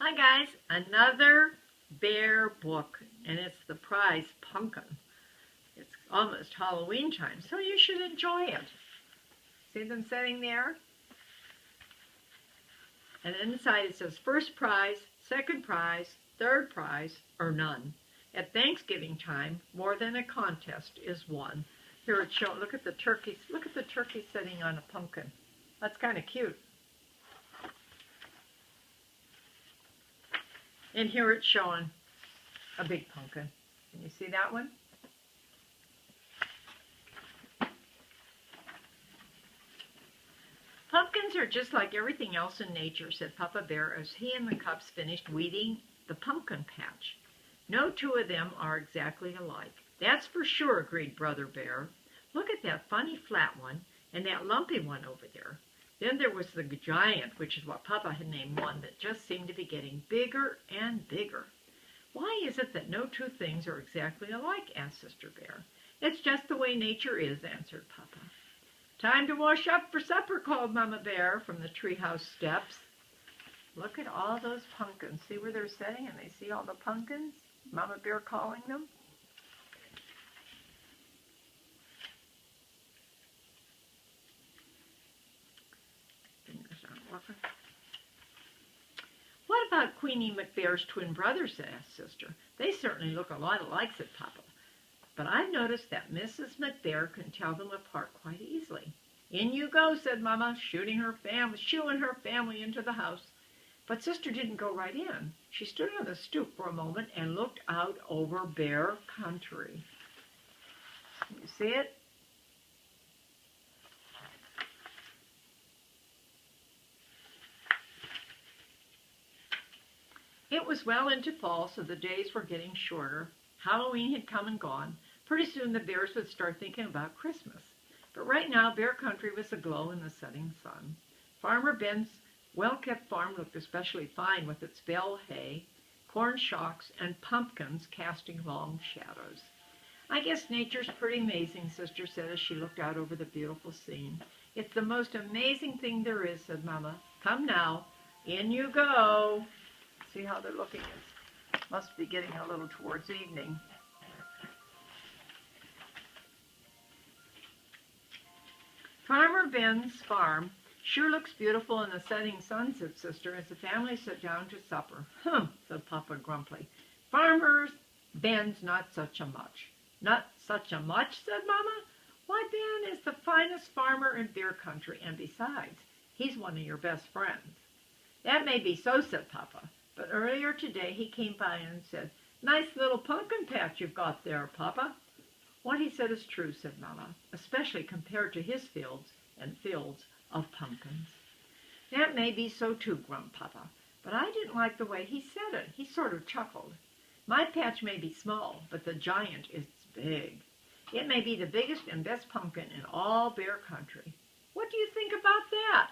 Hi guys, another bear book, and it's the prize pumpkin. It's almost Halloween time, so you should enjoy it. See them sitting there? And inside it says first prize, second prize, third prize, or none. At Thanksgiving time, more than a contest is won. Here it's shown, look at the turkeys. Look at the turkey sitting on a pumpkin. That's kind of cute. And here it's showing a big pumpkin. Can you see that one? Pumpkins are just like everything else in nature, said Papa Bear as he and the cubs finished weeding the pumpkin patch. No two of them are exactly alike. That's for sure, agreed Brother Bear. Look at that funny flat one and that lumpy one over there. Then there was the giant, which is what Papa had named one, that just seemed to be getting bigger and bigger. Why is it that no two things are exactly alike? Asked Sister Bear. It's just the way nature is, answered Papa. Time to wash up for supper, called Mama Bear from the treehouse steps. Look at all those pumpkins. See where they're sitting and they see all the pumpkins? Mama Bear calling them. Fingers aren't working. What about Queenie McBear's twin brothers? Asked Sister. They certainly look a lot alike, said Papa. But I've noticed that Mrs. McBear can tell them apart quite easily. In you go, said Mama, shooing her family into the house. But Sister didn't go right in. She stood on the stoop for a moment and looked out over Bear Country. Can you see it? It was well into fall, so the days were getting shorter. Halloween had come and gone. Pretty soon the bears would start thinking about Christmas. But right now, Bear Country was aglow in the setting sun. Farmer Ben's well-kept farm looked especially fine with its bale hay, corn shocks, and pumpkins casting long shadows. I guess nature's pretty amazing, Sister said as she looked out over the beautiful scene. It's the most amazing thing there is, said Mama. Come now, in you go. See how they're looking? It must be getting a little towards evening. Farmer Ben's farm sure looks beautiful in the setting sun, said Sister, as the family sat down to supper. Said Papa grumpily. Farmer Ben's not such a much. Not such a much, said Mama. Why, Ben is the finest farmer in Bear Country, and besides, he's one of your best friends. That may be so, said Papa, but earlier today he came by and said, Nice little pumpkin patch you've got there, Papa. What he said is true, said Mama, especially compared to his fields and fields of pumpkins. That may be so too, grumped Papa, but I didn't like the way he said it. He sort of chuckled. My patch may be small, but the giant is big. It may be the biggest and best pumpkin in all Bear Country. What do you think about that?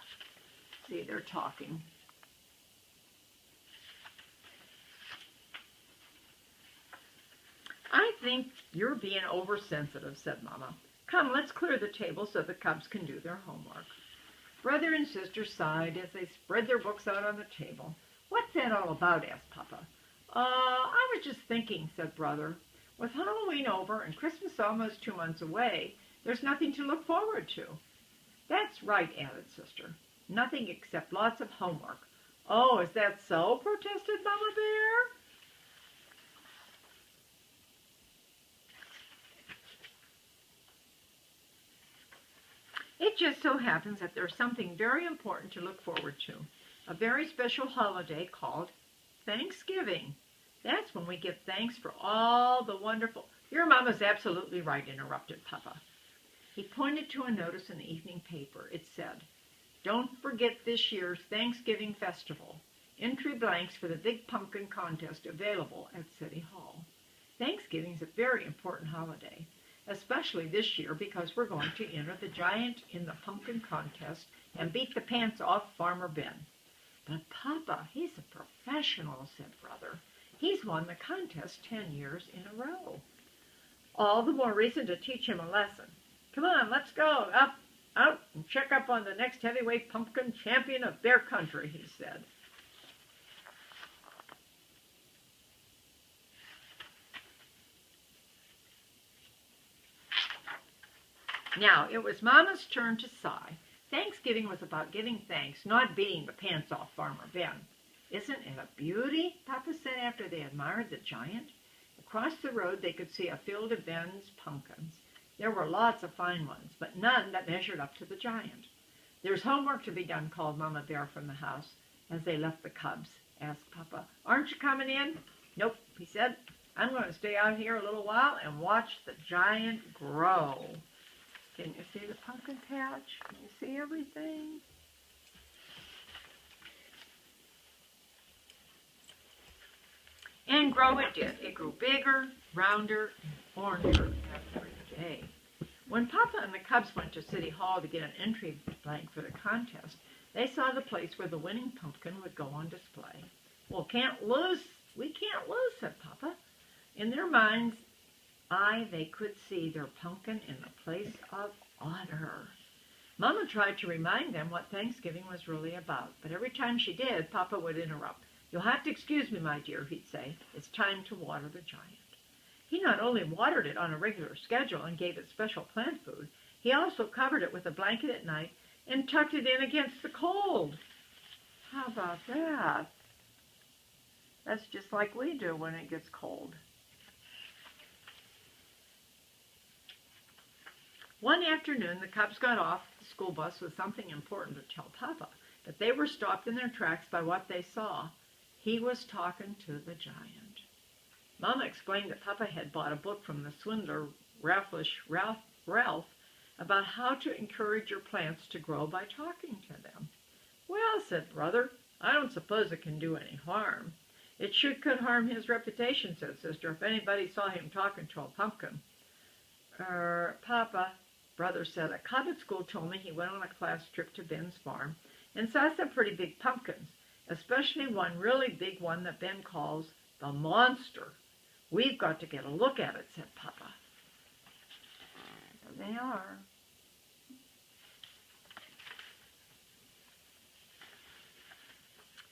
See, they're talking. I think you're being oversensitive, said Mama. Come, let's clear the table so the cubs can do their homework. Brother and Sister sighed as they spread their books out on the table. What's that all about? Asked Papa. I was just thinking, said Brother. With Halloween over and Christmas almost 2 months away, there's nothing to look forward to. That's right, added Sister. Nothing except lots of homework. Oh, is that so? Protested Mama Bear. It just so happens that there's something very important to look forward to, a very special holiday called Thanksgiving. That's when we give thanks for all the wonderful... Your Mama's absolutely right, interrupted Papa. He pointed to a notice in the evening paper. It said, Don't forget this year's Thanksgiving festival. Entry blanks for the big pumpkin contest available at City Hall. Thanksgiving is a very important holiday, especially this year because we're going to enter the giant in the pumpkin contest and beat the pants off Farmer Ben. But Papa, he's a professional, said Brother. He's won the contest 10 years in a row. All the more reason to teach him a lesson. Come on, let's go out and check up on the next heavyweight pumpkin champion of Bear Country, he said. Now, it was Mama's turn to sigh. Thanksgiving was about giving thanks, not beating the pants off Farmer Ben. "Isn't it a beauty?" Papa said after they admired the giant. Across the road they could see a field of Ben's pumpkins. There were lots of fine ones, but none that measured up to the giant. "There's homework to be done," called Mama Bear from the house. As they left the cubs, asked Papa, "Aren't you coming in?" "Nope," he said. "I'm going to stay out here a little while and watch the giant grow." Can you see the pumpkin patch? Can you see everything? And grow it did. It grew bigger, rounder, and oranger every day. When Papa and the cubs went to City Hall to get an entry blank for the contest, they saw the place where the winning pumpkin would go on display. "Well, we can't lose," said Papa. In their mind's eye, they could see their pumpkin in the place of honor. Mama tried to remind them what Thanksgiving was really about, but every time she did, Papa would interrupt. "You'll have to excuse me, my dear," he'd say. "It's time to water the giant." He not only watered it on a regular schedule and gave it special plant food, he also covered it with a blanket at night and tucked it in against the cold. How about that? That's just like we do when it gets cold. One afternoon, the cubs got off the school bus with something important to tell Papa, but they were stopped in their tracks by what they saw. He was talking to the giant. Mama explained that Papa had bought a book from the swindler Ralph about how to encourage your plants to grow by talking to them. "Well," said Brother, "I don't suppose it can do any harm." "It sure could harm his reputation," said Sister, "if anybody saw him talking to a pumpkin." Papa," Brother said, "a cub at school told me he went on a class trip to Ben's farm and saw some pretty big pumpkins, especially one really big one that Ben calls the monster. We've got to get a look at it," said Papa. There they are.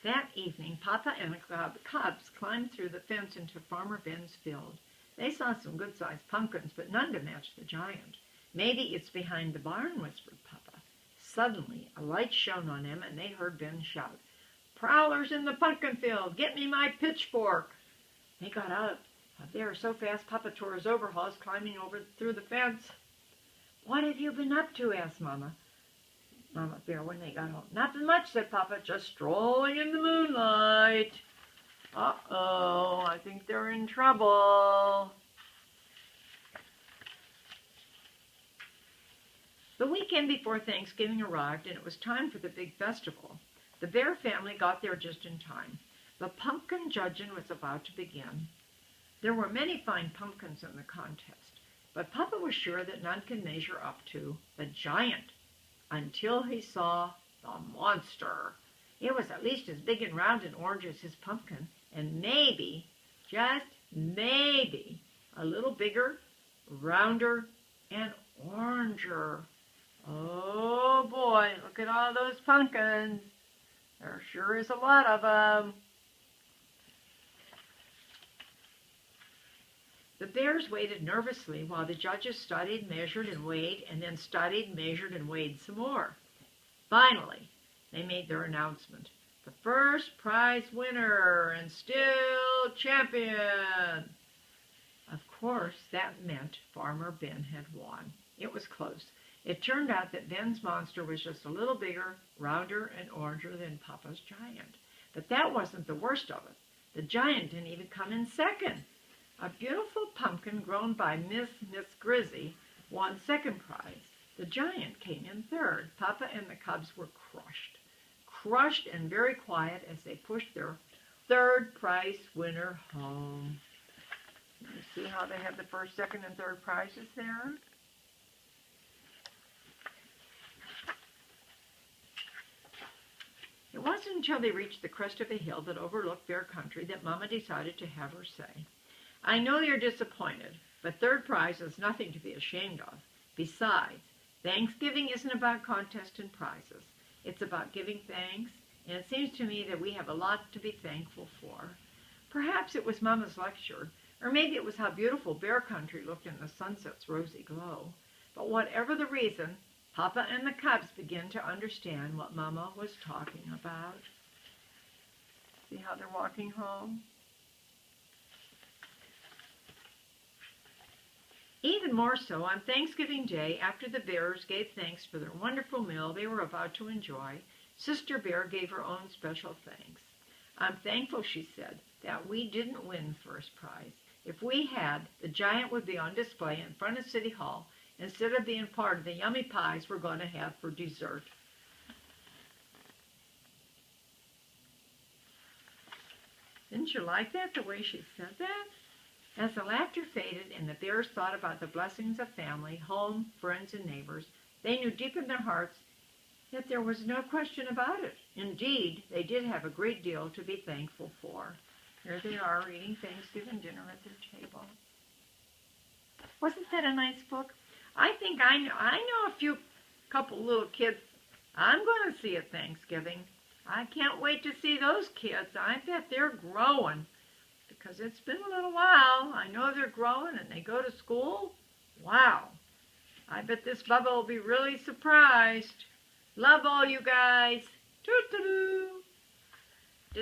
That evening, Papa and the cubs climbed through the fence into Farmer Ben's field. They saw some good-sized pumpkins, but none to match the giant. "Maybe it's behind the barn," whispered Papa. Suddenly, a light shone on them, and they heard Ben shout, "Prowlers in the pumpkin field! Get me my pitchfork!" They got out there so fast Papa tore his overalls climbing over through the fence. "What have you been up to?" asked Mama Bear when they got home. "Nothing much," said Papa, "just strolling in the moonlight." Uh-oh, I think they're in trouble. The weekend before Thanksgiving arrived, and it was time for the big festival. The Bear family got there just in time. The pumpkin judging was about to begin. There were many fine pumpkins in the contest, but Papa was sure that none could measure up to the giant until he saw the monster. It was at least as big and round and orange as his pumpkin, and maybe, just maybe, a little bigger, rounder, and oranger. Oh boy, look at all those pumpkins. There sure is a lot of them. The Bears waited nervously while the judges studied, measured, and weighed, and then studied, measured, and weighed some more. Finally, they made their announcement. "The first prize winner and still champion." Of course, that meant Farmer Ben had won. It was close. It turned out that Ben's monster was just a little bigger, rounder, and oranger than Papa's giant. But that wasn't the worst of it. The giant didn't even come in second. A beautiful pumpkin grown by Miss Grizzy won second prize. The giant came in third. Papa and the cubs were crushed and very quiet as they pushed their third prize winner home. You see how they have the first, second, and third prizes there? It wasn't until they reached the crest of a hill that overlooked Bear Country that Mama decided to have her say. "I know you're disappointed, but third prize is nothing to be ashamed of. Besides, Thanksgiving isn't about contests and prizes. It's about giving thanks, and it seems to me that we have a lot to be thankful for." Perhaps it was Mama's lecture, or maybe it was how beautiful Bear Country looked in the sunset's rosy glow. But whatever the reason, Papa and the cubs began to understand what Mama was talking about. See how they're walking home? Even more so on Thanksgiving Day, after the bears gave thanks for their wonderful meal they were about to enjoy, Sister Bear gave her own special thanks. "I'm thankful," she said, "that we didn't win first prize. If we had, the giant would be on display in front of City Hall instead of being part of the yummy pies we're going to have for dessert." Didn't you like that, the way she said that? As the laughter faded and the bears thought about the blessings of family, home, friends, and neighbors, they knew deep in their hearts that there was no question about it. Indeed, they did have a great deal to be thankful for. Here they are eating Thanksgiving dinner at their table. Wasn't that a nice book? I think I know a couple little kids I'm going to see at Thanksgiving. I can't wait to see those kids. I bet they're growing, because it's been a little while. I know they're growing and they go to school. Wow. I bet this Bubba will be really surprised. Love all you guys. Toot-toot-oo.